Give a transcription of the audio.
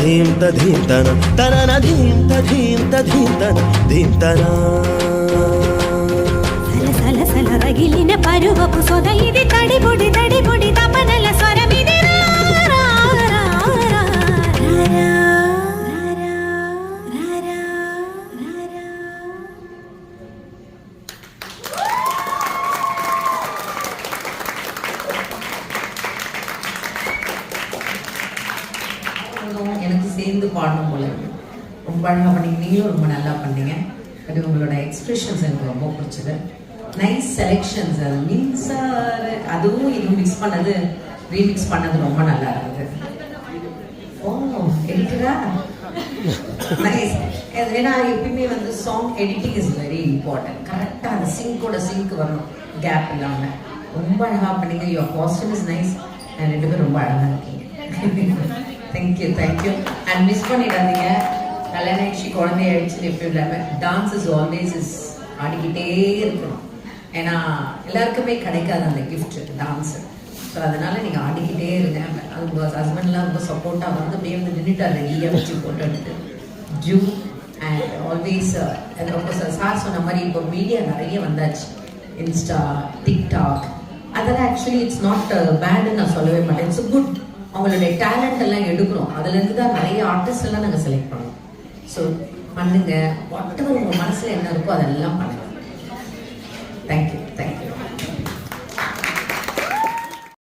ததீம் ததீம் தனம் தனன தீம் ததீம் ததீம் தனம் தீம் தனா సల సల రగిలిన పరువపు సొద ఇది తడిబొడి తడిబొడి తపనల స్వరమిది எனக்கு சேர்ந்து பாடணும் போல ரொம்ப அழகாக பண்ணீங்க. நீங்களும் ரொம்ப நல்லா பண்ணீங்க. அது உங்களோட எக்ஸ்பிரஷன்ஸ் எனக்கு ரொம்ப பிடிச்சது. Nice selections. அது மின்சார அதுவும் இதுவும் மிக்ஸ் பண்ணது ரீமிக்ஸ் பண்ணது ரொம்ப நல்லா இருந்தது. ஓ எடிட்டரா நைஸ். ஏன்னா எப்பயுமே வந்து song editing is very important. கரெக்டாக அந்த சிங்கோட சிங்க் வரணும், கேப் இல்லாமல். ரொம்ப அழகாக பண்ணீங்க. Your costume is nice. ரெண்டு பேரும் ரொம்ப அழகாக இருக்கீங்க. Thank you thank you. அண்ட் மிஸ் பண்ணிடாதீங்க. கல்யாணம் ஆயிடுச்சு, குழந்தை ஆயிடுச்சுன்னு எப்பயும் இல்லாமல் டான்ஸ் இஸ் ஆல்வேஸ் இஸ் ஆடிக்கிட்டே இருக்கணும். ஏன்னா எல்லாருக்குமே கிடைக்காது அந்த கிஃப்ட் டான்ஸு. ஸோ அதனால் நீங்கள் ஆடிக்கிட்டே இருங்க. அது உங்கள் ஹஸ்பண்ட்லாம் ரொம்ப சப்போர்ட்டாக வந்து அப்படியே வந்து நின்றுட்டார் ரெடியாக வச்சு போட்டோ எடுத்து ஜூ. அண்ட் ஆல்வேஸ் ரொம்ப சார் சொன்ன மாதிரி இப்போ மீடியா நிறைய வந்தாச்சு, இன்ஸ்டா, டிக்டாக். அதெல்லாம் ஆக்சுவலி இட்ஸ் நாட் பேடுன்னு நான் சொல்லவே மாட்டேன். It's good. அவங்களுடைய டேலண்ட் எல்லாம் எடுக்கிறோம். அதுலேருந்து தான் நிறைய ஆர்டிஸ்ட் எல்லாம் நாங்கள் செலக்ட் பண்ணுவோம். ஸோ பண்ணுங்க, வாட் எவர் உங்கள் மனசில் என்ன இருக்கோ அதெல்லாம் பண்ணுங்க. Thank you thank you.